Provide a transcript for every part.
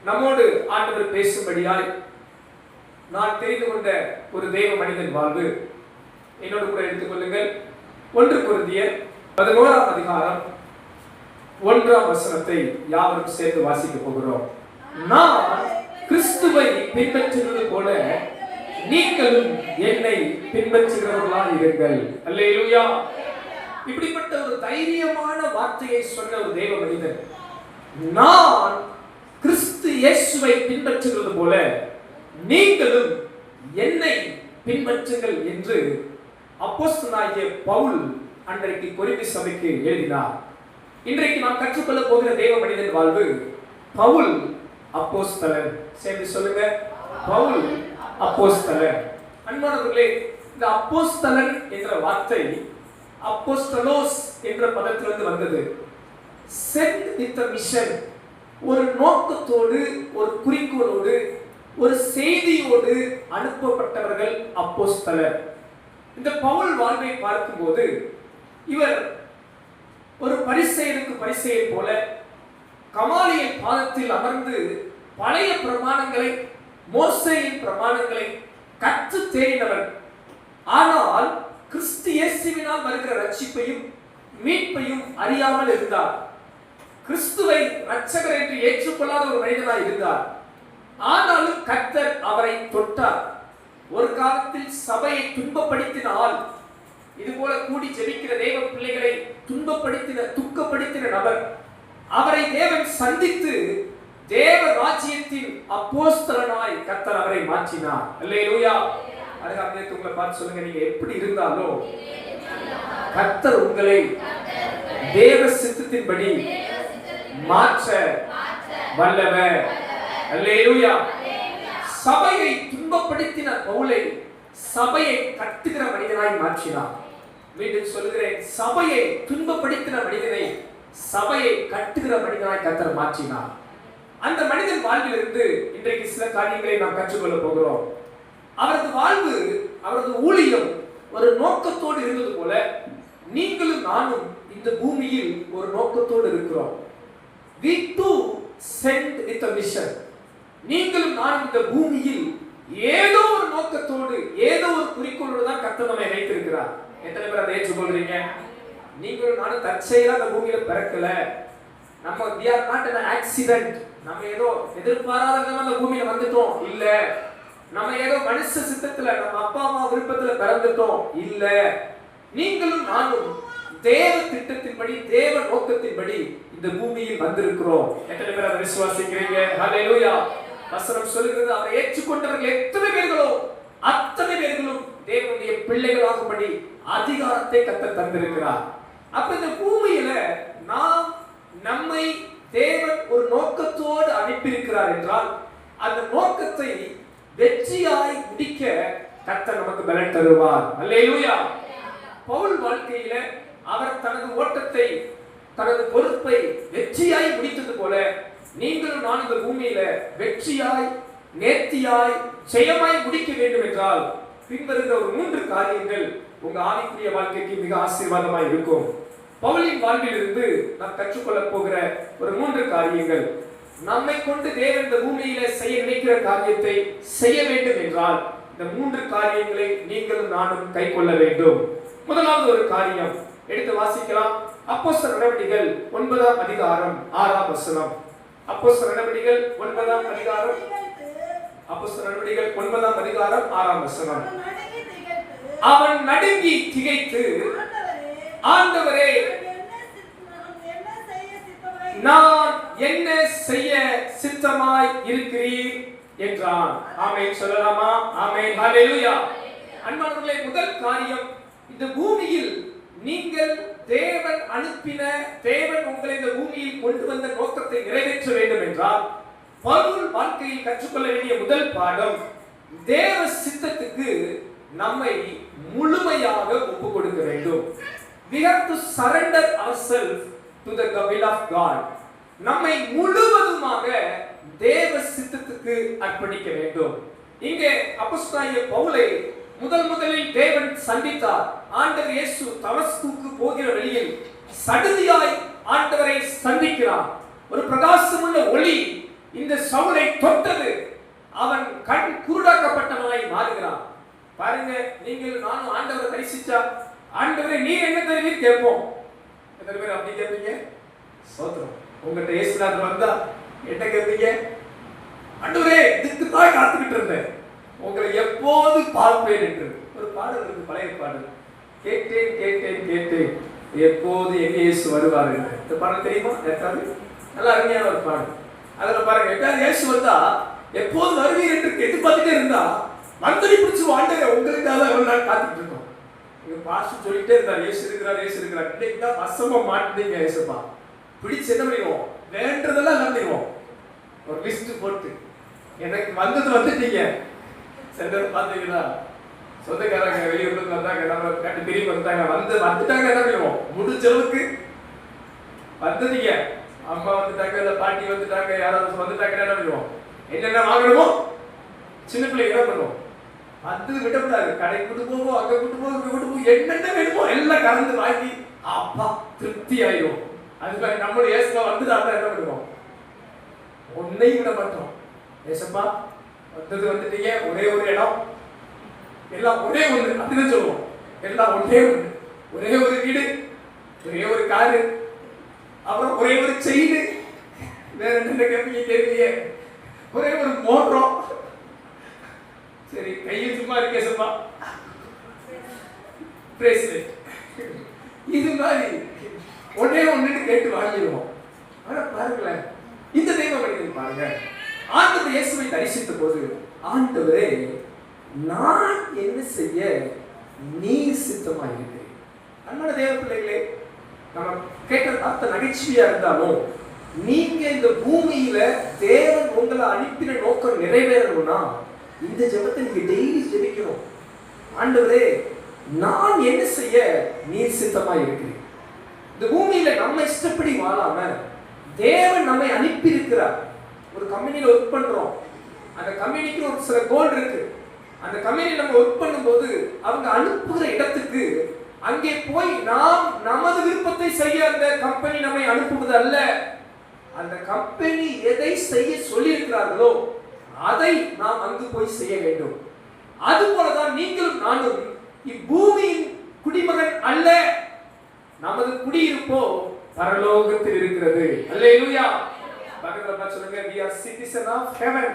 நம்மோடு ஆண்டவர் பேசும்படியாய் நான் தெரிந்து கொண்ட ஒரு தெய்வ மனிதன் வாழ்வு என்னோடு கூட எடுத்துக்கொள்ளுங்கள். 1 கொரிந்தியர் 11ஆம் அதிகாரம் 1ஆம் வசனத்தை யாவரும் சேர்த்து வாசிக்க போகிறோம். நான் கிறிஸ்துவை பின்பற்றுவது போல நீங்களும் என்னை பின்பற்றுகிறவர்களாக இருங்கள். அல்லேலூயா. இப்படிப்பட்ட ஒரு தைரியமான வார்த்தையை சொன்ன ஒரு தெய்வ மனிதன், நான் கிறிஸ்து இயேசுவை பின்பற்றுகிறது போல நீங்களும் என்னை பின்பற்றுங்கள் என்று அப்போஸ்தலனாகிய பவுல் அன்றைக்கு கொரிந்தி சபைக்கு எழுதினார். இன்றைக்கு நாம் கற்றுக்கொள்ள போகிற தெய்வ மனிதன் வாழ்வு பவுல் அப்போஸ்தலன். சேர்ந்து சொல்லுங்க, பவுல் அப்போஸ்தலன். அன்பானவர்களே, இந்த அப்போஸ்தலன் என்ற வார்த்தை அப்போஸ்தலோஸ் என்ற பதத்திலிருந்து வந்தது. சென்ட் வித் a மிஷன், ஒரு நோக்கத்தோடு, ஒரு குறிக்கோளோடு, ஒரு செய்தியோடு அனுப்பப்பட்டவர்கள் அப்போஸ்தலர். இந்த பவுல் வாழ்வை பார்க்கும்போது இவர் ஒரு பரிசேயனுக்கு பரிசேயன் போல கமாலியல் பாதத்தில் அமர்ந்து பழைய பிரமாணங்களை, மோசேயின் பிரமாணங்களை கற்று தேறினவர். ஆனால் கிறிஸ்து இயேசுவினால் வருகிற ரட்சிப்பையும் மீட்பையும் அறியாமல் இருந்தார். கிறிஸ்துவை இரட்சகர் என்று ஏற்றுக்கொள்ளாத ஒரு மனிதனாய் இருந்தார். ஆனாலும் கர்த்தர் அவரை தொட்டார். ஒரு காலத்தில் சபையை துன்பப்படுத்தின ஆள், இதுபோல கூடி ஜெபிக்கிற தேவ பிள்ளைகளை துக்கப்படுத்தின நபர், அவரை தேவன் சந்தித்து தேவ ராஜ்யத்தின் அப்போஸ்தலனாய் கர்த்தர் அவரை மாற்றினார். அல்லேலூயா. அதுக்காக உங்களை பார்த்து சொல்லுங்க, நீங்க எப்படி இருந்தாலும் கர்த்தர் உங்களை தேவ சித்தத்தின்படி மாற்ற வல்லவர். அல்லேலூயா. சபையை துன்பப்படுத்தின பவுலை சபையை கட்டுகிற மனிதனாய் மாற்றினார். மீண்டும் சொல்கிறேன், சபையை துன்பப்படுத்தின மனிதனை சபையை கட்டுகிற மனிதனாய் கர்த்தர் மாற்றினார். அந்த மனிதன் வாழ்விலிருந்து இன்றைக்கு சில காரியங்களை நாம் கற்றுக்கொள்ள போகிறோம். அவரது வாழ்வு, அவரது ஊழியம் ஒரு நோக்கத்தோடு இருந்தது போல நீங்களும் நானும் இந்த பூமியில் ஒரு நோக்கத்தோடு இருக்கிறோம். We too sent with a mission. நீங்களும் நானும் இந்த பூமியில் ஏதோ ஒரு நோக்கத்தோடு, ஏதோ ஒரு குறிக்கோளோடு தான் கர்த்தர் நம்மை வைத்திருக்கிறார். எத்தனை பேர் அதை ஏற்றுக்கொள்றீங்க? நீங்களும் நானும் தற்செயலா இந்த பூமியில பிறக்கல. நம்ம we are not an accident. நம்ம ஏதோ எதிர்பாராத விதமா இந்த பூமியில வந்துட்டோம் இல்ல. நம்ம ஏதோ மனுஷ சித்தத்துல, நம்ம அப்பா அம்மா விருப்பத்துல பிறந்துட்டோம் இல்ல. நீங்களும் நானும் தேவ திட்டத்தின்படி, தேவ நோக்கத்தின்படி இந்த பூமியில் வந்திருக்கிறோம். எத்தனை பேர் அதை விசுவாசிக்கிறீங்க? ஹல்லேலூயா. வசனம் சொல்கிறது, அவரை ஏற்றுக்கொண்டவர்கள் எத்தனை பேர்களோ அத்தனை பேர்களும் தேவனுடைய பிள்ளைகளாகும்படி அதிகாரத்தை கர்த்தர் தந்திருக்கிறார். அப்ப இந்த பூமியில நாம், நம்மை தேவன் ஒரு நோக்கத்தோடு அனுப்பியிருக்கிறார் என்றால் அந்த நோக்கத்தை வெற்றியாய் முடிக்க கர்த்தர் நமக்கு பலன் தருவார். அல்லேலூயா. பவுல் வாழ்க்கையில அவர் தனது ஓட்டத்தை, தனது பொறுப்பை வெற்றியாய் முடித்தது போல நீங்களும் நான் இந்த பூமியில வெற்றியாய், நேர்த்தியாய், ஜெயமாய் முடிக்க வேண்டும் என்றால் பின்வருகிற ஒரு 3 காரியங்கள் உங்க ஆவிக்குரிய வாழ்க்கைக்கு மிக ஆசீர்வாதமாய் இருக்கும். பவுலின் வாழ்விலிருந்து நாம் கற்றுக்கொள்ள போகிற ஒரு 3 காரியங்கள், நம்மை கொண்டு தேவன் இந்த பூமியில செய்ய நினைக்கிற காரியத்தை செய்ய வேண்டும் என்றால் இந்த 3 காரியங்களை நீங்களும் நானும் கை கொள்ள வேண்டும். முதலாவது ஒரு காரியம் எடுத்து வாசிக்கலாம். அப்போஸ்தலர் நடவடிக்கைகள் 9ஆம் அதிகாரம் 6ஆம் வசனம். அப்போஸ்தலர் நடவடிக்கைகள் 9ஆம் அதிகாரம், அப்போஸ்தலர் நடவடிக்கைகள் 9ஆம் அதிகாரம் 6ஆம் வசனம். அவன் நடுங்கி திகைத்து, ஆண்டவரே நான் என்ன செய்ய சித்தமாய் இருக்கிறீர் என்றான். ஆமென் சொல்லலாமா? ஆமென். ஹல்லேலூயா. அன்பானவர்களே, முதல் காரியம், இந்த பூமியில் நீங்கள் தேவன் அனுப்பின, தேவன் உங்களை இந்த பூமியில் கொண்டு வந்த நோக்கத்தை நிறைவேற்ற வேண்டும் என்றால் பவுல் வாழ்க்கையில் கற்றுக்கொள்ள வேண்டிய முதல் பாடம், தேவ சித்தத்துக்கு நம்மை முழுமையாக ஒப்பு கொடுக்க வேண்டும். We have to surrender ourselves to the will of God. நம்மை முழுவதுமாக தேவ சித்தத்துக்கு அர்ப்பணிக்க வேண்டும். இங்கே அப்போஸ்தலனாகிய பவுலை முதலில் தேவன் சந்தித்தார். ஆண்டவர் இயேசு தமஸ்குக்கு போகிற வழியில் சடுதியாய் ஆண்டவரை சந்திக்கிறார். ஒரு பிரகாசமுள்ள ஒளி இந்த சவுலை தொட்டது. அவன் கண் குருடாக்கப்பட்டவனாய் மாறுகிறான். பாருங்க, நீங்கள் நானும் ஆண்டவரை தரிசிச்சா, ஆண்டவரே நீர் என்ன தருவீர் கேட்போம். எத்தனை பேர் அப்படி கேட்பீங்க? சோத்திரம். உங்கள்கிட்ட இயேசுநாதர் வந்தா என்ன கேட்பீங்க? ஆண்டவரே இதுக்கு தான் காத்துக்கிட்டு இருந்தேன், உங்களை எப்போது பார்ப்பேன் என்று. ஒரு பாடல் இருக்கு, பழைய பாடல். கேட்டேன் கேட்டேன் கேட்டேன் எப்போது எங்க இயேசு வருவார் என்று. இந்த பாடல் தெரியுமா? நல்லா அருமையான ஒரு பாடல். அதுல பாருங்க, எப்பயாவது இயேசு வந்தா எப்போது வருவீர் என்று எதிர்பார்த்துட்டே இருந்தா மந்தடி பிடிச்சு ஆண்டவரே உங்களுக்காக எவ்வளவு நாள் காத்துட்டு இருக்கோம். இங்க பாஸ்டர் சொல்லிட்டே இருந்தார், இயேசு இருக்கிறார் இயேசு இருக்கிறார். இன்னைக்கு தான் வசமா மாட்டீங்க. இயேசுப்பா பிடிச்சு என்ன பண்ணிடுவோம்? வேண்டதெல்லாம் என்ன பண்ணிடுவோம்? ஒரு லிஸ்ட் போட்டு எனக்கு வந்தது வந்துட்டீங்க. சில பேர் பார்த்தீங்களா, சொந்தக்காரங்க வெளியூர்ல வந்தாங்க, நம்ம கேட்டு திரும்பி வந்தாங்க, வந்துட்டாங்க. என்ன பண்ணுவோம்? முடிஞ்ச அளவுக்கு வந்துட்டீங்க. அம்மா வந்துட்டாங்க, இல்ல பாட்டி வந்துட்டாங்க, யாராவது வந்துட்டாங்க, என்ன பண்ணுவோம்? என்னென்ன வாங்கணுமோ சின்ன பிள்ளைங்க என்ன பண்ணுவோம்? அது விடக்கூடாது. கடை கூட்டு போவோம், அங்க கூட்டு போவோம், இங்க கூட்டு போவோம், என்னென்ன வேணுமோ எல்லாம் கலந்து வாங்கி அப்பா திருப்தி ஆயிடும். அதுக்காக நம்மளுடைய ஏசுல வந்துட்டாங்க என்ன பண்ணுவோம்? ஒன்னையும் விட மாட்டோம். ஏசப்பா வந்துட்டீங்க, ஒரே ஒரு இடம், எல்லாம் ஒரே ஒன்று அப்படின்னு சொல்லுவோம். எல்லாம் ஒரே ஒன்று, ஒரே ஒரு வீடு, ஒரே ஒரு காரு, அப்புறம் ஒரே ஒரு செயின், வேற என்ன கேட்பீங்க? கேட்பீங்க ஒரே ஒரு மோட்டரம். சரி, கையில் சும்மா இருக்கே சப்பா, பிரேஸ்லெட், இது மாதிரி ஒன்னே ஒன்னு கேட்டு வாங்கிடுவோம். ஆனா பாருங்களேன், இந்த தெய்வ மனிதன் பாருங்க, ஆண்டவர் இயேசுவை தரிசித்த போது, ஆண்டவரே நான் என்ன செய்ய நீர் சித்தமாயிருக்கு. அன்பான தேவ பிள்ளைகளே, நம்ம கேட்கிற பார்த்த நகைச்சுவையா இருந்தாலும், நீங்க இந்த பூமியில தேவன் உங்களை அனுப்பின நோக்கம் நிறைவேறணும்னா இந்த ஜெபத்தை நீங்க டெய்லி ஜெபிக்கணும். ஆண்டவரே நான் என்ன செய்ய நீர் சித்தமா இருக்கிறேன். இந்த பூமியில நம்ம இஷ்டப்படி வாழாம தேவன் நம்மை அனுப்பி இருக்கிறார். ஒரு கம்பெனியில ஒர்க் பண்றோம், அந்த கம்பெனிக்கு ஒரு சில கோல் இருக்கு. அந்த கம்பெனியில் நம்ம ஒர்க் பண்ணும்போது அவங்க அனுப்புகிற இடத்துக்கு அங்கே போய் நாம் நமது விருப்பத்தை செய்ய அந்த கம்பெனி நம்மை அனுப்புவது அல்ல. அந்த கம்பெனி எதை செய்ய சொல்லி இருக்கிறார்களோ அதை நாம் அங்கு போய் செய்ய வேண்டும். அதுபோலதான் நீங்களும் நானும் இப்பூமியின் குடிமகன் அல்ல. நமது குடியிருப்போ பரலோகத்தில் இருக்கிறது. அல்லேலூயா. பக்கத்துல பார்த்து சொல்லுங்க, we are citizen of heaven.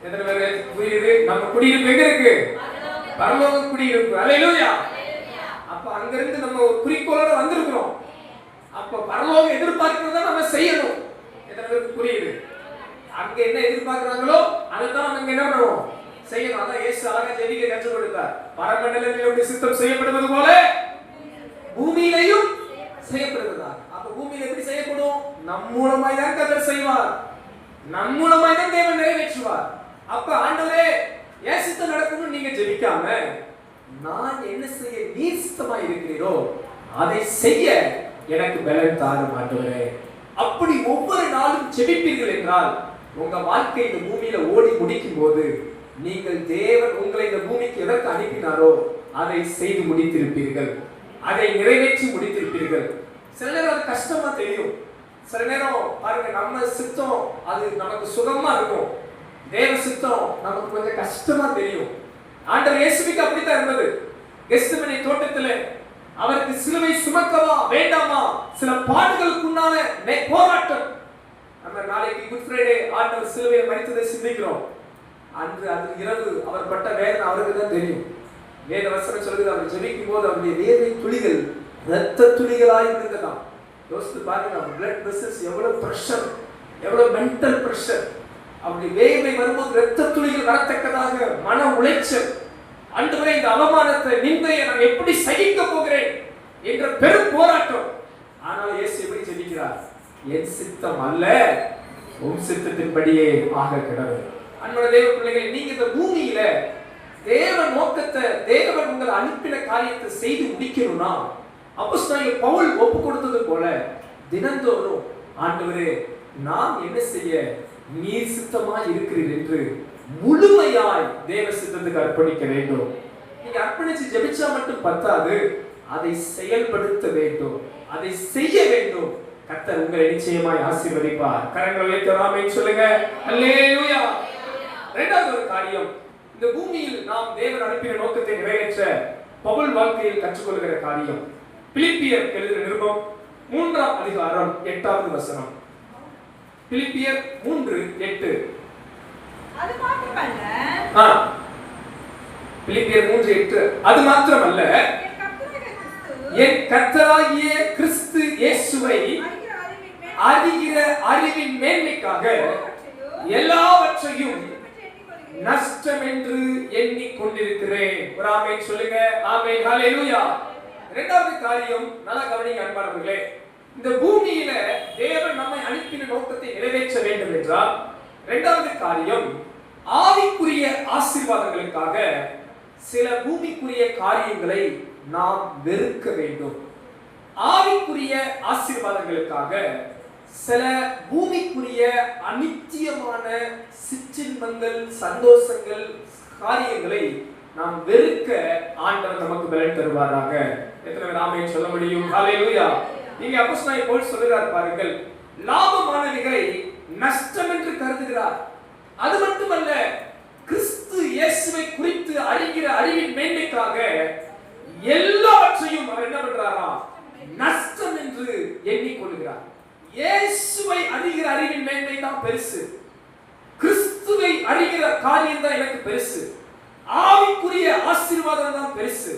எத்தனை பேர் புரியுது? நம்ம குடியிருப்பு எங்க இருக்கு? பரலோக குடியிருப்பு. அல்லேலூயா. அப்ப அங்க இருந்து நம்ம ஒரு குறிக்கோளோட வந்திருக்கிறோம். அப்ப பரலோகம் எதிர்பார்க்கிறத நம்ம செய்யணும். எத்தனை பேருக்கு புரியுது? அங்க என்ன எதிர்பார்க்கிறாங்களோ அதுதான் நம்ம என்ன பண்ணுவோம்? செய்யணும். அதான் இயேசு அழகா ஜெபிக்க கற்றுக் கொடுத்தார். பரமண்டலத்திலே சித்தம் செய்யப்படுவது போல பூமியிலையும் செய்யப்படுவதா. அப்ப பூமியில எப்படி செய்யப்படும்? நம் மூலமாய் தான் கர்த்தர் செய்வார், நம் மூலமாய் தான் தேவன் நிறைவேற்றுவார். அப்ப ஆண்டவரே ஏன் சித்தம் நடக்கணும்னு நீங்க ஜெபிக்காம, நான் என்ன செய்ய நீர் சித்தமாய் இருக்கிறீரோ அதை செய்ய எனக்கு பலன் தாரும் ஆண்டவரே. அப்படி ஒவ்வொரு நாளும் ஜெபிப்பீர்கள் என்றால் உங்க வாழ்க்கை இந்த பூமியில ஓடி முடிக்கும் போது நீங்கள் தேவன் உங்களை இந்த பூமிக்கு எதற்கு அனுப்பினாரோ அதை செய்து முடித்திருப்பீர்கள், அதை நிறைவேற்றி முடித்திருப்பீர்கள். சில நேரம் அது கஷ்டமா தெரியும். சில நேரம் பாருங்க, நம்ம சித்தம் அது நமக்கு சுகமா இருக்கும், தேவ சித்தம் நமக்கு கொஞ்சம் கஷ்டமா தெரியும். ஆண்டவர் இயேசுவுக்கு அப்படித்தான் இருந்தது. கெத்செமனே தோட்டத்திலே அவருக்கு சிலுவை சுமக்கவா வேண்டாமா சில பாடுகளுக்குண்டான போராட்டம். நம்ம நாளைக்கு குட் ஃப்ரைடே ஆண்டவர் சிலுவையை மரித்ததை சிந்திக்கிறோம். அன்று அது இரவு அவர் பட்ட வேதனை அவருக்கு தான் தெரியும். வேத வசனம் சொல்லுது, அவர் ஜெபிக்கும் போது அவருடைய வேர்வை துளிகள் இரத்த துளிகளாய் இருந்ததாம். யோசித்து பாருங்க, பிளட் வெசல்ஸ் எவ்வளவு பிரஷர், எவ்வளவு மென்டல் பிரஷர். அவருடைய வேர்வை வரும்போது இரத்த துளிகள் வரத்தக்கதாக மன உளைச்சல். ஆண்டவரே இந்த அவமானத்தை நிந்தையை நான் எப்படி சகிக்க போகிறேன் என்ற பெரும் போராட்டம். ஆனால் இயேசு எப்படி ஜெபிக்கிறார்? என் சித்தம் அல்ல உம் சித்தத்தின்படியே ஆக கடவுள். அன்பான தேவ பிள்ளைகள், நீங்க இந்த பூமியில தேவ நோக்கத்தை, தேவன் உங்களை அனுப்பின காரியத்தை செய்து முடிக்கணும்னா அப்போஸ்தலன் பவுல் ஒப்பு கொடுத்தது போல தினந்தோறும் ஆண்டவரே நான் என்ன செய்ய நீர் சித்தமாய் இருக்கிறீர் என்று முழுமையாய் தேவ சித்தத்துக்கு அர்ப்பணிக்க வேண்டும். நீங்க அர்ப்பணிச்சு ஜெபிச்சா மட்டும் பத்தாது, அதை செயல்படுத்த வேண்டும், அதை செய்ய வேண்டும். கர்த்தர் உங்களை நிச்சயமாய் ஆசீர்வதிப்பார். கரங்களை உயர்த்தி ஆமென் சொல்லுங்க. அல்லேலூயா. இரண்டாவது ஒரு காரியம், இந்த பூமியில் நாம் தேவன் அனுப்பின நோக்கத்தை நிறைவேற்ற பவுல் வாழ்க்கையில் கற்றுக்கொள்கிற காரியம். பிலிப்பியர் எழுதின நிருபம் 3ஆம் அதிகாரம் 8வது வசனம். பிலிப்பியர் 3:8. அது மாத்திரமல்ல, பிலிப்பியர் 3:8, அது மாத்திரமல்ல, என் கர்த்தராகிய கிறிஸ்து இயேசுவை அறிகிற அறிவின் மேன்மைக்காக எல்லாவற்றையும் நஷ்டம் என்று எண்ணிக்கொண்டிருக்கிறேன். ஒரு ஆமென் சொல்லுங்க. ஆமென். ஹல்லேலூயா. இரண்டாவது காரியம், நல்லா கவனிங்க அன்பானவர்களே. இந்த பூமியில தேவன் நம்மை அனுப்பின நோக்கத்தை நிறைவேற்ற வேண்டும் என்றால் இரண்டாவது காரியம், ஆவிக்குரிய ஆசீர்வாதங்களுக்காக சில பூமிக்குரிய காரியங்களை நாம் வெறுக்க வேண்டும். ஆவிக்குரிய ஆசீர்வாதங்களுக்காக சில பூமிக்குரிய அநித்தியமான சிற்றின்பங்கள், சந்தோஷங்கள், காரியங்களை நாம் வெறுக்க ஆண்டவர் நமக்கு பலன் தருவாராக. எத்தனை பேர் ஆமென் சொல்ல முடியும்? ஹல்லேலூயா. நீங்க அப்போஸ்தலனாகிய பவுல் சொல்கிறார் பாருங்கள், லாபமானவைகளை நஷ்டம் என்று கருதுகிறார். அது மட்டுமல்ல, கிறிஸ்து இயேசுவை குறித்து அறிகிற அறிவின் மேன்மைக்காக எல்லாவற்றையும் அவர் என்ன பண்றாரா? நஷ்டம் என்று எண்ணிக்கொள்கிறார். இயேசுவை அறிகிற அறிவின் மேன்மை தான் பெருசு. கிறிஸ்துவை அறிகிற காரியம் தான் எனக்கு பெருசு. ஆவிக்குரிய ஆசீர்வாதம் தான் பெருசு.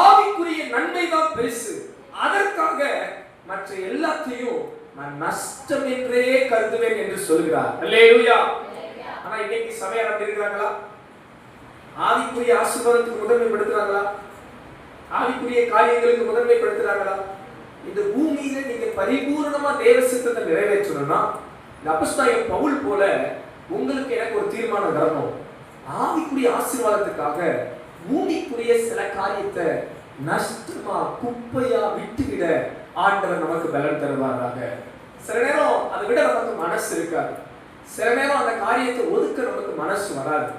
ஆவிக்குரிய நன்மை தான் பெருசு. அதற்காக மற்ற எல்லாத்தையும் நான் நஷ்டம் என்றே கருதுவேன் என்று சொல்கிறார். அல்லேலூயா. ஆனா இன்னைக்கு சபையார் அப்படி இருக்கிறாங்களா? ஆவிக்குரிய ஆசீர்வாதத்துக்கு முதன்மைப்படுத்துறாங்களா? ஆவிக்குரிய காரியங்களுக்கு முதன்மைப்படுத்துறாங்களா? இந்த பூமியில நீங்க பரிபூர்ணமா தேவ சித்தத்தை நிறைவேற்றணும்னா இந்த அப்போஸ்தலனாகிய பவுல் போல உங்களுக்கு எனக்கு ஒரு தீர்மானம் வரணும். ஆவிக்குரிய ஆசீர்வாதத்துக்காக பூமிக்குரிய சில காரியத்தை நஷ்டமா, குப்பையா விட்டுவிட ஆண்டவர் நமக்கு பலன் தருவாராக. சில நேரம் அதை விட நமக்கு மனசு இருக்காது. சில நேரம் அந்த காரியத்தை ஒதுக்க நமக்கு மனசு வராது.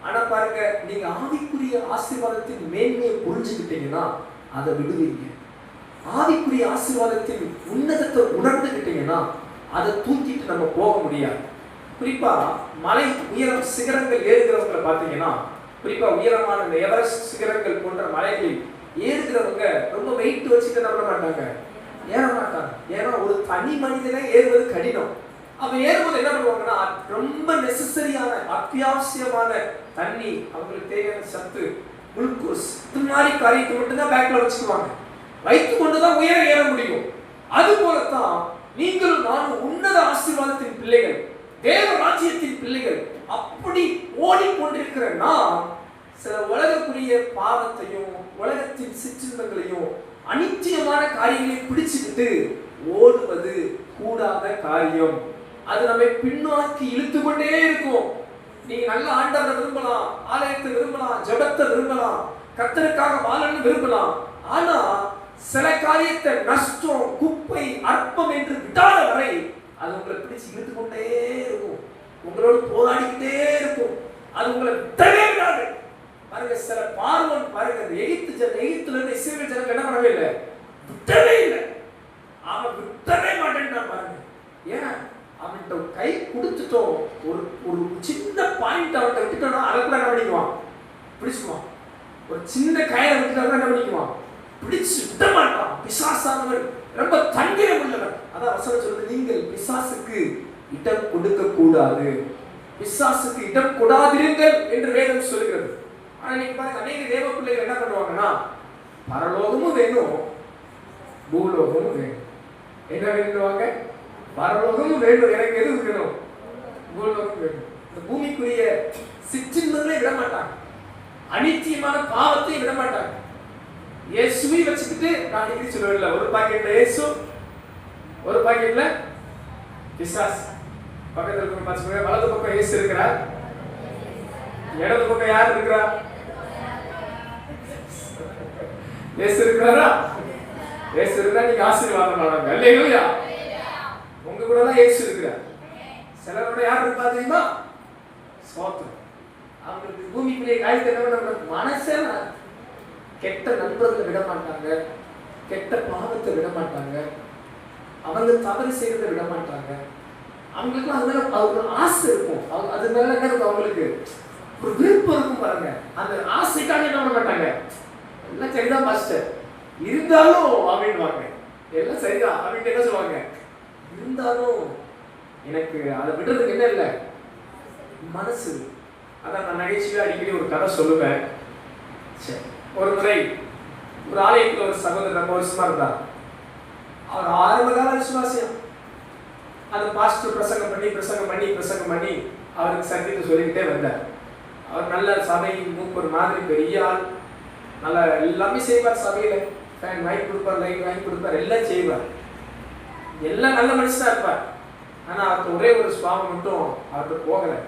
ஆனா பாருங்க, நீங்க ஆவிக்குரிய ஆசீர்வாதத்தின் மேன்மையை புரிஞ்சுக்கிட்டீங்கன்னா அதை விடுவீங்க. ஆவிக்குரிய ஆசீர்வாதத்தின் உன்னதத்தை உணர்ந்துக்கிட்டீங்கன்னா அதை தூக்கிட்டு நம்ம போக முடியாது. குறிப்பா மலை உயரம் சிகரங்கள் ஏறுகிறவங்களை பார்த்தீங்கன்னா, குறிப்பா உயரமான இந்த எவரெஸ்ட் சிகரங்கள் போன்ற மலைகளில் ஏறுகிறவங்க ரொம்ப வெயிட் வச்சுட்டு நம்ப மாட்டாங்க, ஏற மாட்டாங்க. ஏன்னா ஒரு தனி மனிதனை ஏறுவது கடினம். அவன் ஏறும்போது என்ன பண்ணுவாங்கன்னா, ரொம்ப நெசசரியான அத்தியாவசியமான தண்ணி, அவங்களுக்கு தேவையான சத்து, குளுக்கோஸ், இது மாதிரி காரியத்தை மட்டும்தான் பேக்ல வச்சுக்குவாங்க. வைத்து கொண்டுதான் உயர ஏற முடியும். அது போலத்தான் நீங்களும் நானும் உன்னத ஆசீர்வாதத்தின் பிள்ளைகள், தேவ ராஜ்யத்தின் பிள்ளைகள். அப்படி ஓடிக்கொண்டிருக்கிற நாம் சில உலகக்குரிய பாவத்தையும் உலகத்தின் சிற்றின்பங்களையும் அநித்தியமான காரியங்களை பிடிச்சுக்கிட்டு ஓடுவது கூடாத காரியம். அது நம்மை பின்னோக்கி இழுத்து கொண்டே இருக்கும். நீங்க நல்ல ஆண்டவரை விரும்பலாம், ஆலயத்தை விரும்பலாம், ஜெபத்தை விரும்பலாம், கர்த்தருக்காக வாழணும்னு விரும்பலாம். ஆனா சில காரியத்தை நஷ்டம், குப்பை, அற்பம் என்று விடாத வரை அது உங்களை பிடிச்சு இழுத்து கொண்டே இருக்கும். உங்களோடு போராடிக்கிட்டே இருக்கும். அது உங்களை விடவே விடாது. பாருங்க, சில பார்வோன் பாருங்க, எகிப்துல இருந்து இஸ்ரவேல் ஜனங்கள் என்ன பண்ணவே இல்லை, விட்டவே இல்லை. அவன் விட்டவே மாட்டேன்றான் பாருங்க. ஏன்? அவன்கிட்ட கை கொடுத்துட்டோம், ஒரு சின்ன பாயிண்ட் அவன்கிட்ட விட்டுட்டோம்னா அதை கூட என்ன பண்ணிக்குவான், பிடிச்சுக்குவான். ஒரு சின்ன கயிறை விட்டுட்டா என்ன பண்ணிக்குவான், பிடிச்சு விட மாட்டான். பிசாசானவன் ரொம்ப தந்திரம் உள்ளவன். அதான் வசனம் சொல்றது, நீங்கள் பிசாசுக்கு இடம் கொடுக்க கூடாது, பிசாசுக்கு இடம் கொடாதிருங்கள் என்று வேதம் சொல்கிறது. ஆனா நீங்க பாருங்க, அநேக தேவ பிள்ளைகள் என்ன பண்ணுவாங்கன்னா, பரலோகமும் வேணும், பூலோகமும் வேணும். என்ன வேணுவாங்க? பரலோகமும் வேணும், எனக்கு எது வேணும்? பூலோகம் வேணும். இந்த பூமிக்குரிய சிற்றின்பங்களை விட மாட்டாங்க, அநித்தியமான பாவத்தை விட மாட்டாங்க. இயேசுவை வச்சுக்கிட்டு நான் அடிக்கடி சொல்லுவேன்ல, ஒரு பாக்கெட்ல இயேசு, ஒரு பாக்கெட்ல பிசாசு. பக்கத்துல இருக்க பாருங்க, வலது பக்கம் இயேசு இருக்கிறார், இடது பக்கம் யார் இருக்கிறா? இயேசு இருக்கிறாரா? இயேசு இருந்தா நீங்க ஆசீர்வாதம் ஆனாங்க. அல்லேலூயா. உங்க கூட தான் இயேசு இருக்கிறார். சிலரோட யார் இருப்பா தெரியுமா? ஸ்தோத்திரம். அவங்களுக்கு பூமிக்குரிய காரியத்தை என்ன மனசே கெட்ட நண்பர்களை விட மாட்டாங்க, கெட்ட பாவத்தை விட மாட்டாங்க, அவங்க தவறு செய்யறதை விட மாட்டாங்க. அவங்களுக்கு அது மேல ஒரு ஆசை இருக்கும். அவங்க அது மேல என்ன இருக்கும், அவங்களுக்கு ஒரு விருப்பம் இருக்கும் பாருங்க. அந்த ஆசைக்காக என்ன பண்ண மாட்டாங்க, எல்லாம் சரிதான் பாஸ்டர் இருந்தாலும் அப்படின்வாங்க, எல்லாம் சரிதான் அப்படின்ட்டு என்ன சொல்லுவாங்க, இருந்தாலும் எனக்கு அதை விடுறதுக்கு என்ன இல்லை, மனசு. அதான் நான் நகைச்சுவை அடிக்கடி ஒரு கதை சொல்லுவேன். சரி, ஒரு முறை ஒரு ஆலயத்தில் ஒரு சகோதரர் ரொம்ப வருஷமா இருந்தார். அவர் ஆரம்ப கால விசுவாசியம். அந்த பாஸ்டர் பிரசங்கம் பண்ணி அவருக்கு சத்தியத்தை சொல்லிக்கிட்டே வந்தார். அவர் நல்ல சபை மூப்பர் மாதிரி பெரிய ஆள், நல்லா எல்லாமே செய்வார். சபையில ஃபேன் வாங்கி கொடுப்பார், லைட் வாங்கி கொடுப்பார், எல்லாம் செய்வார், எல்லாம் நல்ல மனுஷனா இருப்பார். ஆனா அவருக்கு ஒரே ஒரு சுவாபம் மட்டும் அவருக்கு போகலை.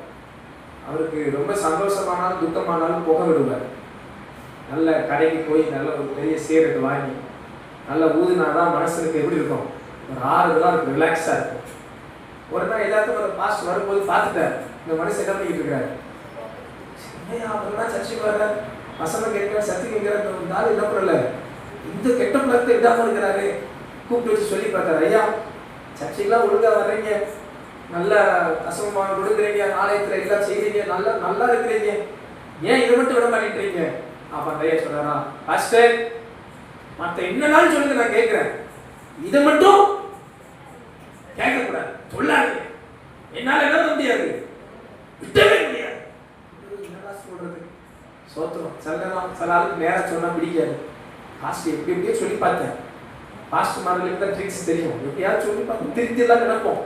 அவருக்கு ரொம்ப சந்தோஷமானாலும் துக்கமானாலும் போக விடுவார். நல்ல கடைக்கு போய் நல்ல ஒரு பெரிய சிகரெட் வாங்கி நல்லா ஊதுனாதான் மனசுக்கு எப்படி இருக்கும், ஒரு ஆறுதலாக இருக்கும், ரிலாக்ஸாக இருக்கும். ஒரு நாள் எல்லாத்துக்கும் ஒரு பாஸ்ட் வரும்போது பார்த்துட்டார், இந்த மனுஷன் என்ன பண்ணிக்கிட்டு இருக்காரு, அவர்தான் சர்ச்சைக்கு வர்ற வசனம் கேட்கிற சத்தி கேட்கிற நாள் என்ன பண்ணல, இந்த கெட்ட பழத்தை இல்லாமல் இருக்கிறாரு. கூப்பிட்டு வச்சு சொல்லி பார்த்தாரு, ஐயா சர்ச்சைக்கெல்லாம் ஒழுங்காக வர்றீங்க, நல்ல அசமமாக கொடுக்குறீங்க, ஆலயத்தில் எல்லாம் செய்கிறீங்க, நல்லா இருக்கிறீங்க, ஏன் இதை மட்டும் விட மாட்டேங்கிறீங்க? அப்போ அந்த ஐயா சொல்றாரா, பாஸ்டர் மற்ற என்ன நாள் சொல்லுங்க, நான் கேட்கிறேன், இதை மட்டும் கேட்கக்கூடாது, சொல்லாதீங்க, என்னால் என்ன முடியாது, விட்டவே முடியாது. என்னடா சொல்றது, சோத்திரம். சில ஆளுக்கு நேரம் சொன்னா பிடிக்காது. பாஸ்டர் எப்படியே சொல்லி பார்த்தேன், பாஸ்டர் மார்களுக்கு தான் ட்ரிக்ஸ் தெரியும், எப்படியாவது சொல்லி பார்த்து திருத்திலாம் நினைப்போம்,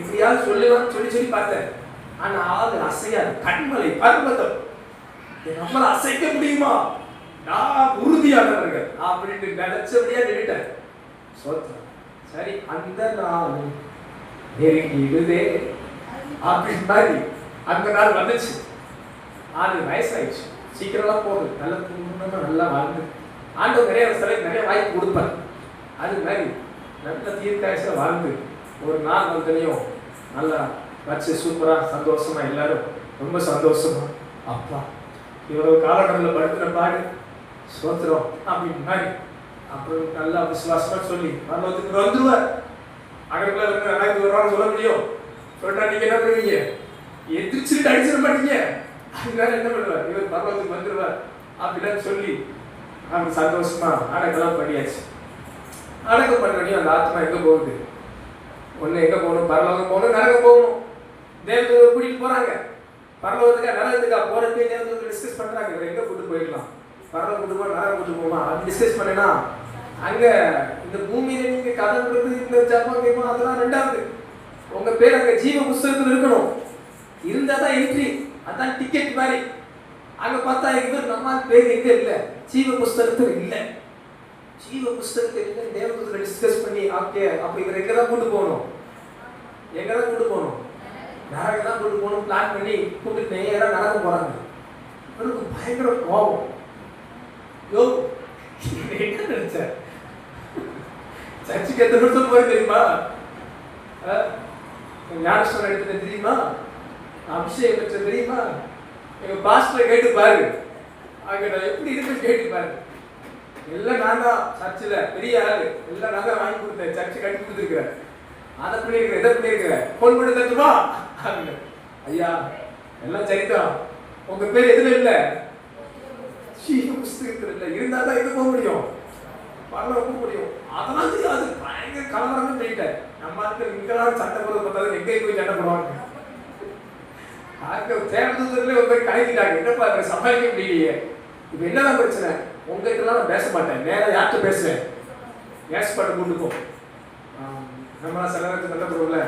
எப்படியாவது சொல்லலாம் சொல்லி பார்த்தேன். ஆனா ஆளு அசையாது, கண்மலை பர்வதம், நம்மளை அசைக்க முடியுமா, நான் உறுதியானவர்கள் அப்படின்னு நினைச்சபடியா நின்றுட்டேன். சோத்திரம். சரி, அந்த நாள் நெருங்கிடுதே அப்படின்னு மாதிரி அந்த நாள் வந்துச்சு. ஆளு வயசாயிடுச்சு, சீக்கிரம்லாம் போகுது, நல்ல தூங்கணுமா, நல்லா வாழ்ந்து ஆண்டவர் நிறைய வாய்ப்பு கொடுப்பார். அது மாதிரி நல்ல தீர்க்காயசா வாழ்ந்து ஒரு நாள் வந்தனையும் நல்லா வச்சு சூப்பரா சந்தோஷமா எல்லாரும் ரொம்ப சந்தோஷமா, அப்பா இவ்வளவு காலகட்டத்தில் படுத்துற பாடு சோத்திரம் அப்படின்னு மாதிரி அப்புறம் நல்லா விசுவாசமா சொல்லி பரலோகத்துக்கு வந்துருவார். அங்கக்குள்ள வந்து எனக்கு வருவான்னு சொல்ல முடியும், சொல்றா நீங்க என்ன பண்ணுவீங்க, எதிர்ச்சிட்டு அடிச்சிட மாட்டீங்க, அதனால என்ன பண்ணுவார், இவர் பரலோகத்துக்கு வந்துருவார் அப்படின்னு சொல்லி அவங்க சந்தோஷமா அடக்கெல்லாம் பண்ணியாச்சு. அடக்கம் பண்றீங்க, அந்த ஆத்மா எங்க போகுது, ஒண்ணு எங்க போகணும், பரலோகம் போகணும், நரகம் போகணும். தேவதூதரை கூட்டிட்டு போறாங்க, பரலோகத்துக்கா நரகத்துக்கா போறதுக்கே தேவதூதரை டிஸ்கஸ் பண்றாங்க, இவர் எங்க கூட்டு போயிடலாம், பரலோகம் கூட்டு போக நரகம் கூட்டு போமா அது டிஸ்கஸ் பண்ணேன்னா, அங்க இந்த பூமியில நீங்க கதை கொடுத்து இந்த ஜப்பம் கேட்போம், அதெல்லாம் ரெண்டாவது. உங்க பேர் அங்க ஜீவ புஸ்தகத்தில் இருக்கணும், இருந்தாதான் என்ட்ரி, அதான் டிக்கெட் மாதிரி. அங்க பார்த்தா இவர் நம்ம பேர் எங்க இல்லை, ஜீவ புஸ்தகத்தில் இல்லை, ஜீவ புஸ்தகத்தில் இல்லை. தேவதூதரை டிஸ்கஸ் பண்ணி ஓகே, அப்ப இவர் எங்கதான் கூட்டு போகணும், எங்கதான் கூட்டு போகணும், நரகம் தான் கூட்டு போகணும் பிளான் பண்ணி கூப்பிட்டு நேரா நரகம் போறாங்க. அவருக்கு பயங்கர கோபம், யோ என்ன நினைச்ச, சர்ச்சுக்கு எத்தனை வருஷம் போய் தெரியுமா, ஞானஸ்தானம் எடுத்துட்டு தெரியுமா, அபிஷேகம் பெற்ற தெரியுமா, எங்க பாஸ்டரை கேட்டு பாரு, அங்க நான் எப்படி இருக்கு கேட்டு பாரு, எல்லாம் நான் தான் சர்ச்சில் பெரிய ஆளு, எல்லாம் நான் தான் வாங்கி கொடுத்தேன், சர்ச்சை கட்டி கொடுத்துருக்கிறேன், அதை பண்ணிருக்கிறேன், இதை பண்ணிருக்கிறேன், போன் பண்ணி தட்டுமா அப்படின்னு. ஐயா எல்லாம் சரிதான், உங்க பேர் எதுல இல்லை, புஸ்தகத்தில் இல்லை, இருந்தா தான் எங்க போக முடியும், பரவாயில்ல போக முடியும். அதெல்லாம் தெரியாது, பயங்கர கலவரம் போயிட்டேன். நம்ம இங்கெல்லாம் சண்டை போடுறது பார்த்தாலும் எங்கே போய் சண்டை போடுவாங்க, தேவதூதர்களே ஒரு பேர் கலக்கிட்டாங்க, என்னப்பா அதை சமாளிக்க முடியலையே. இப்போ என்னதான் பிரச்சனை, உங்ககிட்ட நான் பேச மாட்டேன், நேரம் யார்கிட்ட பேசுவேன், கேஸ் பண்ண கூட்டுப்போம். நம்மளா சில நேரத்துக்கு நல்ல பொருள்ல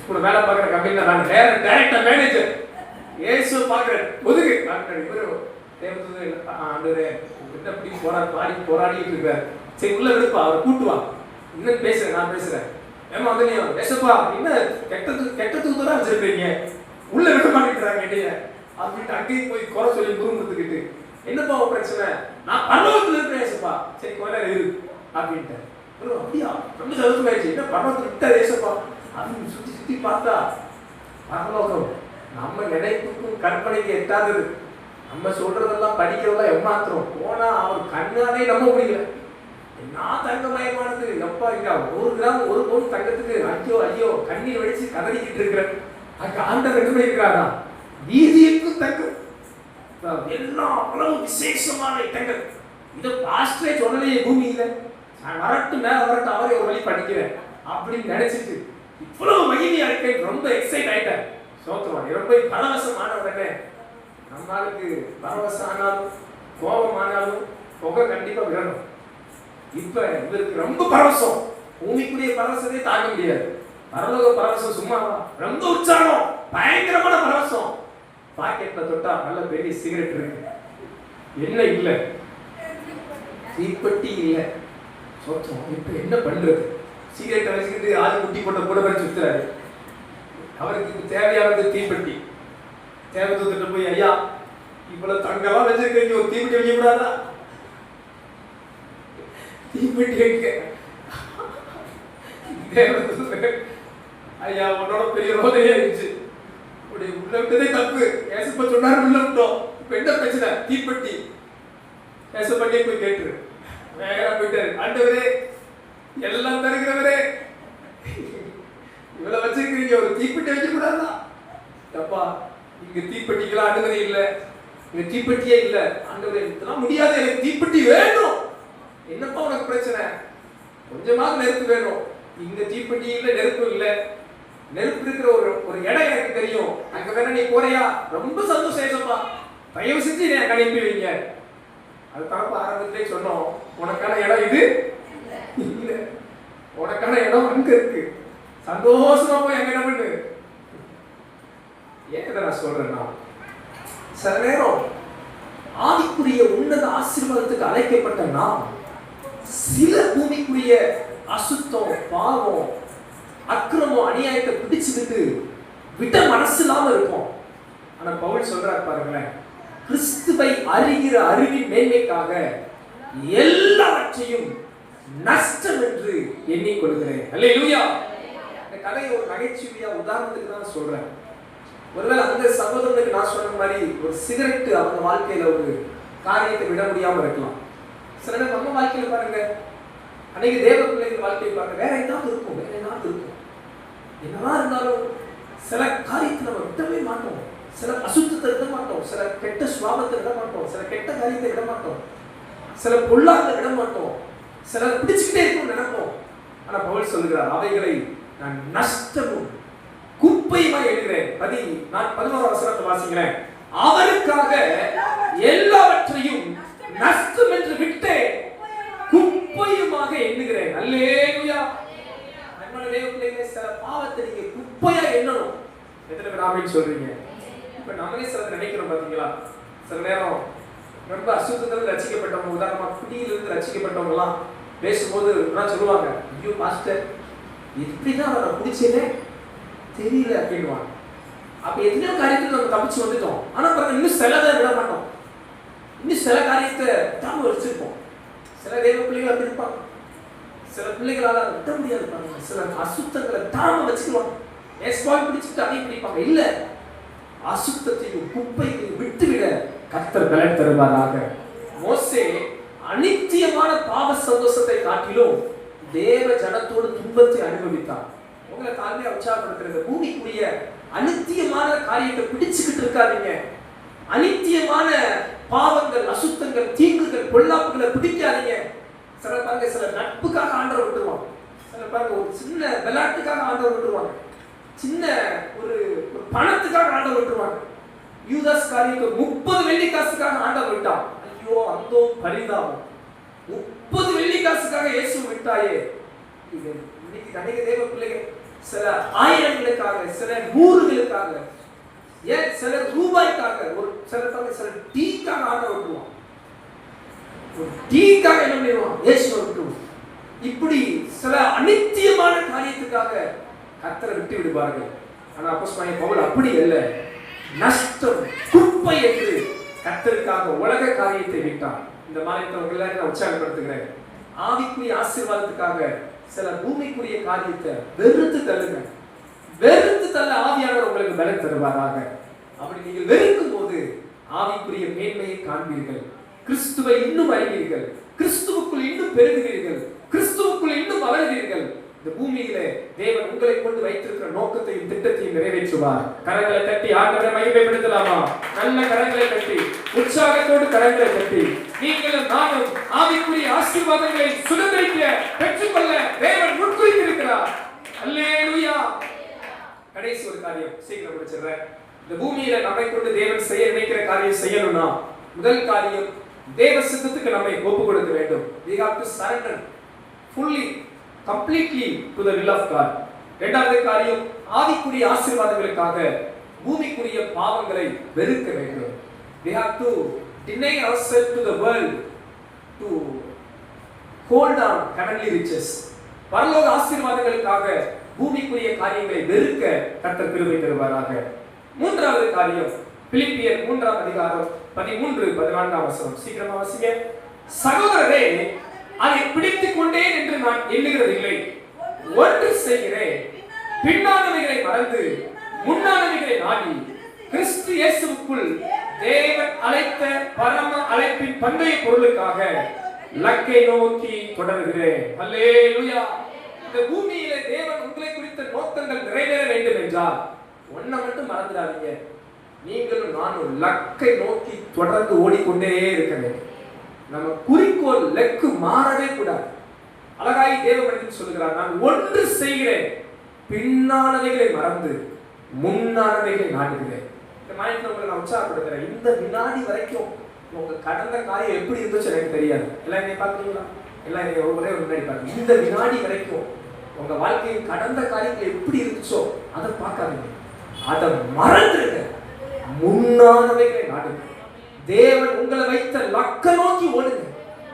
கூட வேலை பார்க்குற கம்பெனியில் நான் நேரம் டைரக்டா மேனேஜர் ஏசு பார்க்குறேன் ஒதுக்கு டாக்டர் இவரு தேவதூதர் ஆண்டவரே என்ன அப்படி போராடிட்டு இருக்காரு, சரி உள்ள விடுப்பா, அவர் கூட்டுவா, இன்னும் பேசுறேன், நான் பேசுறேன், ஏமா வந்து நீ பேசப்பா, என்ன கெட்ட தூதரா வச்சிருக்கீங்க, உள்ள விட மாட்டேங்கிறாங்க கேட்டீங்க அப்படின்ட்டு அங்கேயும் போய் குறை சொல்லி குறும்புத்துக்கிட்டு, என்னப்பா பிரச்சனை, நான் பரலோகத்துல இருக்கிறேன் ஏசப்பா, சரி கொஞ்ச நேரம் இரு அப்படின்ட்டு. அப்படியா ரொம்ப சந்தோஷமாயிடுச்சு, என்ன பரலோகத்துல விட்டா ஏசப்பா அப்படின்னு சுத்தி பார்த்தா பரலோகம் நம்ம நினைப்புக்கும் கற்பனைக்கு எட்டாதது, நம்ம சொல்றதெல்லாம் படிக்கிறதெல்லாம் ஏமாத்திரம், போனா அவர் கண்ணாலே நம்ப முடியல. என்ன தங்கமயமானது எப்பா, இங்க 1 கிராம் 1 பவுன் தங்கத்துக்கு ஐயோ ஐயோ கண்ணீர் வடிச்சு கதறிக்கிட்டு இருக்கிற அங்க ஆண்டவர் என்ன இருக்கிறாரா? வீதிக்கும் தங்கம், எல்லாம் அவ்வளவு விசேஷமான தங்கம். இதை பாஸ்டரே சொல்லலையே பூமியில, நான் வரட்டும் மேல வரட்டும் அவரே ஒரு வழி படிக்கிறேன் அப்படின்னு நினைச்சிட்டு இவ்வளவு மகிமையா இருக்கேன். ரொம்ப எக்ஸைட் ஆயிட்டேன். சோத்திரம். ரொம்ப பரவசமான உடனே நம்மளுக்கு பரவசம் ஆனாலும் கோபம் ஆனாலும் புகை கண்டிப்பா விடணும். இப்ப இவருக்கு ரொம்ப பரவசம், பூமிக்குரிய பரவசத்தை தாங்க முடியாது. பரலோக பரவசம் சும்மாவா, ரொம்ப உற்சாகம், பயங்கரமான பரவசம். பாக்கெட்ல தொட்டா நல்ல பெரிய சிகரெட் இருக்கு, என்ன இல்ல, தீப்பெட்டி இல்ல. சோத்தம். இப்ப என்ன பண்றது? சிகரெட்டை வச்சுக்கிட்டு ஆள் குட்டி போட்ட கூட வரை சுத்துறாரு. அவருக்கு தேவையானது தீப்பெட்டி. தேவை தூத்துட்டு போய், ஐயா இவ்வளவு தங்கெல்லாம் வச்சிருக்கீங்க, ஒரு தீப்பெட்டி வைக்க கூடாதா? தீப்பெட்டி வைக்க ஐயா உன்னோட பெரிய ரோதனையா இருந்துச்சு, உள்ள விட்டதே தப்பு. ஏசப்பா சொன்னாரு உள்ள விட்டோம். இப்ப என்ன பிரச்சனை? தீப்பெட்டி. ஏசப்பட்டியே போய் கேட்டுரு. வேற போயிட்டாரு. ஆண்டவரே எல்லாம் தருகிறவரே, இவ்வளவு வச்சிருக்கிறீங்க, ஒரு தீப்பெட்டி வைக்க கூடாதா? அப்பா இங்க தீப்பெட்டிக்கெல்லாம் அனுமதி இல்லை, இங்க தீப்பெட்டியே இல்லை. ஆண்டவரே இதெல்லாம் முடியாது, எனக்கு தீப்பெட்டி வேணும். என்னப்பா உனக்கு பிரச்சனை? கொஞ்சமாவது நெருப்பு வேணும். இங்க தீப்பெட்டி இல்லை, நெருப்பு இல்லை. நெருப்பு இருக்கிற ஒரு இடம் எனக்கு தெரியும், அங்க வேணா நீ போறியா? ரொம்ப சந்தோஷப்பா, தயவு செஞ்சு நீ அங்க அனுப்பி வைங்க. அது தரப்ப ஆரம்பத்திலே சொன்னோம், உனக்கான இடம் இது இல்ல, உனக்கான இடம் அங்க இருக்கு. சந்தோஷமா போய் அங்க என்ன பண்ணு. ஏன் இதை நான் சொல்றேன்னா, சில நேரம் ஆவிக்குரிய உன்னத ஆசீர்வாதத்துக்கு அழைக்கப்பட்ட நாம் சில பூமிக்குரிய அசுத்தம், பாவம், அக்கிரமம், அநியாயத்தை பிடிச்சுக்கிட்டு விட மனசு இல்லாம இருப்போம். ஆனா பவுல் சொல்றாரு பாருங்களேன், கிறிஸ்துவை அறிகிற அறிவின் மேன்மைக்காக எல்லாவற்றையும் நஷ்டம் என்று எண்ணிக்கொள்கிறேன். அல்லேலூயா. இந்த கதையை ஒரு நகைச்சுவையா உதாரணத்துக்கு தான் சொல்றேன். ஒருவேளை அந்த சகோதரனுக்கு நான் சொன்ன மாதிரி ஒரு சிகரெட் அவங்க வாழ்க்கையில ஒரு காரியத்தை விட முடியாம இருக்கலாம். சில நேரம் நம்ம வாழ்க்கையில பாருங்க, அன்னைக்கு தேவ பிள்ளைகள் வாழ்க்கையை பாருங்க, வேற ஏதாவது இருக்கும், வேற ஏதாவது இருக்கும். என்னதான் இருந்தாலும் சில காரியத்தை நம்ம விடவே மாட்டோம். சில அசுத்தத்தை விட மாட்டோம், சில கெட்ட சுவாபத்தை விட மாட்டோம், சில கெட்ட காரியத்தை விட மாட்டோம், சில பொல்லாத விட மாட்டோம், சில பிடிச்சுக்கிட்டே இருக்கும் நினைப்போம். ஆனா பவுல் சொல்லுகிறார், அவைகளை நான் நஷ்டமும் குப்பையுமா எழுதுகிறேன். 11ஆம் வசனத்தை வாசிக்கிறேன். அவருக்காக எல்லாவற்றையும் நஷ்டம் என்று விட்டு குப்பையுமாக எண்ணுகிறேன். அல்லேலூயா. அன்பான தேவ பிள்ளைகளே, சில பாவத்தை நீங்க குப்பையா எண்ணணும். எத்தனை பேர் ஆமென் சொல்றீங்க? இப்ப நம்மளே சில நினைக்கிறோம் பாத்தீங்களா, சில நேரம் ரொம்ப அசுத்தத்தில் ரசிக்கப்பட்டவங்க, உதாரணமா குடியிலிருந்து ரசிக்கப்பட்டவங்க எல்லாம் பேசும்போது சொல்லுவாங்க, ஐயோ பாஸ்டர் எப்படிதான் நான் குடிச்சேனே தெரியல அப்படின்வாங்க. அப்ப எத்தனையோ காரியத்தில் நம்ம தப்பிச்சு வந்துட்டோம். ஆனா பாருங்க, இன்னும் சிலதை விட மாட்டோம், இன்னும் சில காரியத்தை தாம வச்சிருப்போம். சில தேவ பிள்ளைகள் அப்படி இருப்பாங்க, சில பிள்ளைகளால விட முடியாது பாருங்க. சில அசுத்தங்களை தாம வச்சுக்குவாங்க, எஸ்பாய் பிடிச்சிட்டு அதையும் பிடிப்பாங்க. இல்ல, அசுத்தத்தையும் குப்பையையும் விட்டுவிட கர்த்தர் பலன் தருவாராக. மோசே அநித்தியமான பாவ சந்தோஷத்தை காட்டிலும் தேவ ஜனத்தோடு துன்பத்தை அனுபவித்தார். உங்களை தாழ்மையா உற்சாகப்படுத்துறது, பூமிக்குரிய அநித்தியமான காரியத்தை பிடிச்சுக்கிட்டு இருக்காதீங்க. அநித்தியமான பாவங்கள், அசுத்தங்கள், தீங்குகள், பொல்லாப்புகளை பிடிக்காதீங்க. சில பாருங்க, சில நட்புக்காக ஆண்டவர் விட்டுருவாங்க. சில பாருங்க, ஒரு சின்ன விளையாட்டுக்காக ஆண்டவர் விட்டுருவாங்க. சின்ன ஒரு பணத்துக்காக ஆண்டவர் விட்டுருவாங்க. யூதாஸ் காரியத்தை 30 வெள்ளிக்காசுக்காக ஆண்டவர் விட்டான். ஐயோ அந்தோ பரிதாபம், 30 வெள்ளிக்காசுக்காக இயேசு விட்டாயே. இது இன்னைக்கு அநேக தேவ பிள்ளைகள் சில ஆயிரங்களுக்காக, சில நூறுகளுக்காக, ஏன் சில ரூபாய்க்காக, ஒரு சில டீக்காக ஆண்டவர் விட்டுருவான். ஒரு டீக்காக என்ன பண்ணிடுவான்? இயேசு விட்டுருவான். இப்படி சில அநித்தியமான காரியத்துக்காக கர்த்தரை விட்டு விடுவார்கள். ஆனா அப்போஸ்தலனாகிய பவுல் அப்படி அல்ல. நஷ்டம், குப்பை என்று கர்த்தருக்காக உலக காரியத்தை விட்டான். இந்த மாதிரி எல்லாரும் நான் உற்சாகப்படுத்துகிறேன். ஆவிக்குரிய ஆசீர்வாதத்துக்காக சில பூமிக்குரிய காரியத்தை வெறுத்து தள்ளுங்க. வெறுத்து தள்ள ஆவியானவர் உங்களுக்கு பலன் தருவாராக. அப்படி நீங்கள் வெறுக்கும் போது ஆவிக்குரிய மேன்மையை காண்பீர்கள், கிறிஸ்துவை இன்னும் அறிவீர்கள், கிறிஸ்துவுக்குள் இன்னும் பெருகுவீர்கள், கிறிஸ்துவுக்குள் இன்னும் வளருவீர்கள். இந்த பூமியிலே தேவன் உங்களை கொண்டு வைத்திருக்கிற நோக்கத்தையும் திட்டத்தையும் நிறைவேற்றுவார். கரங்களை தட்டி ஆண்டவரை மகிமைப்படுத்தலாமா? நல்ல கரங்களை தட்டி, உற்சாகத்தோடு கரங்களை தட்டி, நீங்களும் நானும் ஆவிக்குரிய ஆசீர்வாதங்களை சுதந்திரிக்க பெற்றுக்கொள்ள தேவன் முன்குறித்திருக்கிறார். அல்லேலூயா. கடைசி ஒரு காரியம் சீக்கிரம் முடிச்சிடுறேன். இந்த பூமியில நம்மை கொண்டு தேவன் செய்ய நினைக்கிற காரியம் செய்யணும்னா முதல் காரியம் தேவ சித்தத்துக்கு நம்மை ஒப்பு கொடுக்க வேண்டும். We have to surrender fully, completely to the will of God. இரண்டாவது காரியம் ஆவிக்குரிய ஆசீர்வாதங்களுக்காக பூமிக்குரிய பாவங்களை வெறுக்க வேண்டும். We have to deny ourselves to the world to hold on heavenly riches. பரலோக ஆசீர்வாதங்களுக்காக பூமிக்குரிய காரியங்களை வெறுக்க கர்த்தர் கிருபை தருவாராக. மூன்றாவது காரியம் பிலிப்பியர் 3ஆம் அதிகாரம் 13-14 வசனம். சீக்கிரமா வாசிங்க. சகோதரரே, அதை பிடித்துக் கொண்டேன் என்று நான் எண்ணுகிறதில்லை, ஒன்று செய்கிறேன், பின்னானவைகளை மறந்து முன்னானவைகளை நாடி கிறிஸ்து இயேசுவுக்குள் தேவன் அழைத்த பரம அழைப்பின் பந்தய பொருளுக்காக லக்கை நோக்கி தொடர்கிறேன். அல்லேலூயா. இந்த பூமியில தேவன் உங்களை குறித்த நோக்கங்கள் நிறைவேற வேண்டும் என்றால் ஒன்றை மட்டும் மறந்துடாதீங்க, நீங்களும் நானும் லக்கை நோக்கி தொடர்ந்து ஓடிக்கொண்டே இருக்க வேண்டும். நம்ம குறிக்கோள் லக்கு மாறவே கூடாது. அழகாய் தேவ மனிதன் சொல்லுகிறார், நான் ஒன்று செய்கிறேன், பின்னானவைகளை மறந்து முன்னானவைகளை நாடுகிறேன். இந்த மைண்ட்ல உங்களை நான் உற்சாகப்படுத்துறேன். இந்த வினாடி வரைக்கும் உங்க கடந்த காரியம் எப்படி இருந்துச்சு எனக்கு தெரியாது. எல்லாம் என்னை பார்க்குறீங்களா? எல்லாம் என்னை ஒரே ஒரு முன்னாடி பாருங்க. இந்த வினாடி வரைக்கும் உங்க வாழ்க்கையின் கடந்த காரியங்கள் எப்படி இருந்துச்சோ அதை பார்க்காதீங்க, அதை மறந்துடுங்க, முன்னானவைகளை நாடுங்க. தேவன் உங்களை வைத்த லக்க நோக்கி ஓடுங்க,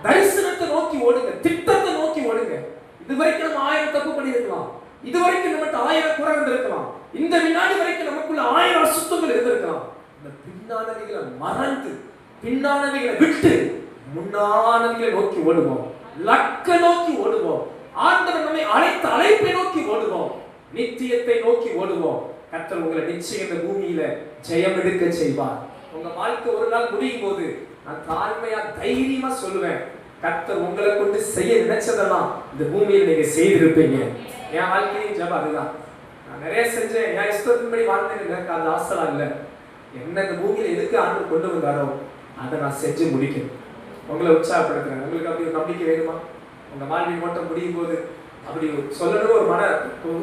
தரிசனத்தை நோக்கி ஓடுங்க, திட்டத்தை நோக்கி ஓடுங்க. இதுவரைக்கும் நம்ம 1000 தப்பு பண்ணியிருக்கலாம், இதுவரைக்கும் நம்மகிட்ட 1000 குறை இருந்திருக்கலாம், இந்த வினாடி வரைக்கும் நமக்குள்ள 1000 அசுத்தங்கள் இருந்திருக்கலாம். இந்த பின்னானவைகளை மறந்து பின்னானவைகளை விட்டு முன்னானவைகளை நோக்கி ஓடுவோம், லக்க நோக்கி ஓடுவோம், ஆண்டவர் நம்மை அழைத்த அழைப்பை நோக்கி ஓடுவோம், நித்தியத்தை நோக்கி ஓடுவோம். கர்த்தர் உங்களை நிச்சயம் இந்த பூமியில ஜெயம் எடுக்க செய்வார். உங்க வாழ்க்கை ஒரு நாள் முடியும் போது நான் தாழ்மையா தைரியமா சொல்லுவேன், கர்த்தர் உங்களை கொண்டு செய்ய நினைச்சதெல்லாம் இந்த பூமியில நீங்க செய்திருப்பீங்க. என் வாழ்க்கையும் ஜெபம் அதுதான். நான் நிறைய செஞ்சேன், என் இஷ்டத்தின்படி வாழ்ந்தேன், எனக்கு அது ஆசைலாம் இல்லை. என்ன இந்த பூமியில எதுக்கு ஆண்டு கொண்டு வந்தாரோ அதை நான் செஞ்சு முடிக்கணும். உங்களை உற்சாகப்படுத்துறேன். உங்களுக்கு அப்படி ஒரு நம்பிக்கை வேணுமா? உங்க வாழ்வின் ஓட்டம் முடியும் போது அப்படி சொல்லணும்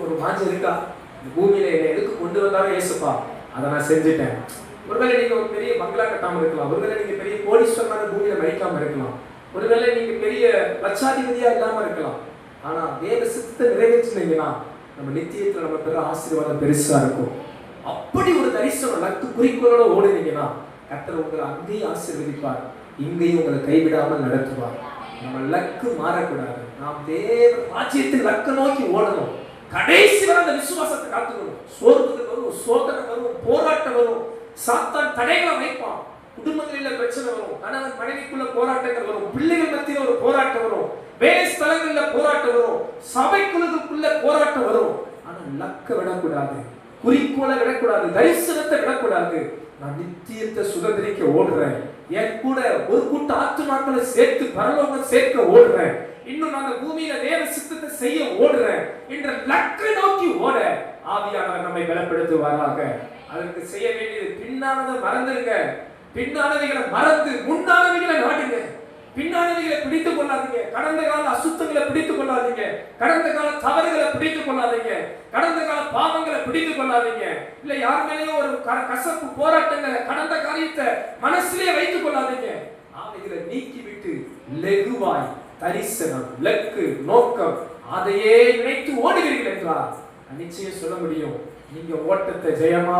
ஒரு மாஞ்சம் இருக்கா? இந்த பூமியில என்னை எதுக்கு கொண்டு வந்தாலும் ஏசுப்பா அதை நான் செஞ்சுட்டேன். ஒருவேளை நீங்க ஒரு பெரிய பங்களா கட்டாம இருக்கலாம், ஒருவேளை நீங்க பெரிய கோடீஸ்வரமான பூமியில மறிக்காம இருக்கலாம், ஒருவேளை நீங்க பெரிய லட்சாதிபதியா இல்லாம இருக்கலாம். ஆனா தேவ சித்தத்தை நிறைவேற்றினீங்கன்னா நம்ம நித்தியத்துல நம்ம பெற ஆசீர்வாதம் பெருசா இருக்கும். அப்படி ஒரு தரிசனம் லக்கு குறிக்கோளோட ஓடுனீங்கன்னா கர்த்தர் உங்களை அங்கேயும் ஆசீர்வதிப்பார், இங்கேயும் உங்களை கைவிடாமல் நடத்துவார். நம்ம லக்கு மாறக்கூடாது. நாம் தேவ ராஜ்யத்தில் லக்க நோக்கி ஓடணும். கடைசி வரை அந்த விசுவாசத்தை காத்துக்கணும். சோர்வுகள் வரும், சோதனை வரும், போராட்டம் வரும், சாத்தான் தடைகளை வைப்பான், குடும்பங்களில் பிரச்சனை வரும், கணவன் மனைவிக்குள்ள போராட்டங்கள் வரும், பிள்ளைகள் மத்தியில் ஒரு போராட்டம் வரும், வேலை ஸ்தலங்களில் போராட்டம் வரும், சபைக்குழுக்குள்ள போராட்டம் வரும். ஆனா லக்க விடக்கூடாது, குறிக்கோளை விடக்கூடாது, தரிசனத்தை விடக்கூடாது. நான் நித்தியத்தை சுதந்திரிக்க ஓடுறேன், என் கூட ஒரு கூட்ட ஆத்துமாக்களை சேர்த்து பரலோகம் சேர்க்க ஓடுறேன், இன்னும் நான் பூமியில தேவ சித்தத்தை செய்ய ஓடுறேன் என்ற லக்கை நோக்கி ஓட ஆவியானவர் நம்மை பலப்படுத்துவாராக. அதற்கு செய்ய வேண்டியது பின்னானதை மறந்துருங்க, பின்னானவைகளை மறந்து முன்னானவைகளை நாடுங்க. பின்னானவைகளை பிடித்துக் கொள்ளாதீங்க, கடந்த கால அசுத்தங்களை பிடித்துக் கொள்ளாதீங்க, கடந்த கால தவறுகளை பிடித்துக் கொள்ளாதீங்க, கடந்த கால பாவங்களை பிடித்துக் கொள்ளாதீங்க. இல்ல யார் மேலேயும் ஒரு கசப்பு போராட்டங்களை கடந்த காரியத்தை மனசிலே வைத்துக் கொள்ளாதீங்க. அவைகளை நீக்கிவிட்டு லெகுவாய் தரிசனம், லக்கு, நோக்கம் அதையே நினைத்து ஓடுவீர்கள் என்றால் நிச்சயம் சொல்ல முடியும், நீங்க ஓட்டத்தை ஜெயமா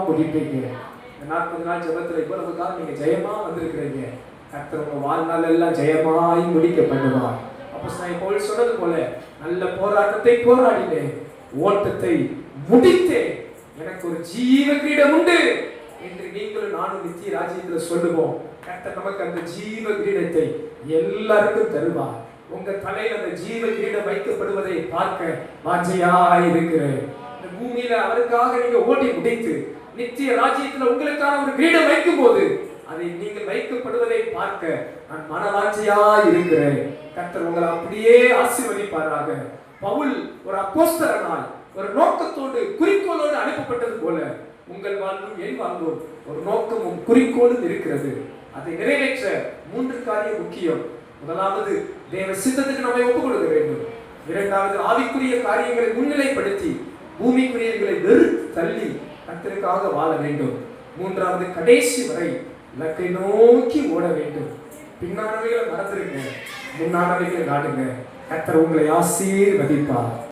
முடிப்பீங்க. இந்த 40 நாள் ஜெபத்துல இவ்வளவு காலம் நீங்க ஜெயமா வந்திருக்கிறீங்க. கர்த்தர் உங்க வாழ்நாள் எல்லாம் ஜெயமாய் முடிக்க பண்ணுவார். அப்போஸ்தலன் பவுல் சொன்னது போல நல்ல போராட்டத்தை போராடினேன், ஓட்டத்தை முடித்தேன், எனக்கு ஒரு ஜீவ கிரீடம் உண்டு என்று நீங்களும் நானும் நித்திய ராஜ்யத்தில் சொல்லுவோம். கர்த்தர் நமக்கு அந்த ஜீவ கிரீடத்தை எல்லாருக்கும் தருவார். உங்க தலையில் அந்த ஜீவ கிரீடம் வைக்கப்படுவதை பார்க்க வாஞ்சையாய் இருக்கிறேன். இந்த பூமியில அவருக்காக நீங்க ஓட்டி முடித்து நித்திய ராஜ்யத்தில் உங்களுக்கான ஒரு கிரீடம் வைக்கும் போது அதை நீங்கள் வைக்கப்படுவதை பார்க்க நான் மனவாஞ்சையா இருக்கிறேன். கர்த்தர் உங்களை அப்படியே ஆசீர்வதிப்பாராக. பவுல் ஒரு அப்போஸ்தலனாய் ஒரு நோக்கத்தோடு குறிக்கோளோடு அனுப்பப்பட்டது போல உங்கள் வாழ்வும் என் வாழ்வும் ஒரு நோக்கமும் குறிக்கோளும் இருக்கிறது. அதை நிறைவேற்ற 3 காரியம் முக்கியம். முதலாவது, தேவ சித்தத்துக்கு நம்மை ஒப்புக் கொடுக்க வேண்டும். இரண்டாவது, ஆவிக்குரிய காரியங்களை முன்னிலைப்படுத்தி பூமிக்குரியவர்களை வெறுத்து தள்ளி கர்த்தருக்காக வாழ வேண்டும். மூன்றாவது, கடைசி வரை இலக்கை நோக்கி ஓட வேண்டும். பின்னானவைகளை மறந்துருங்க, முன்னானவைகளை நாடுங்க. கர்த்தர் உங்களை ஆசீர்வதிப்பார்.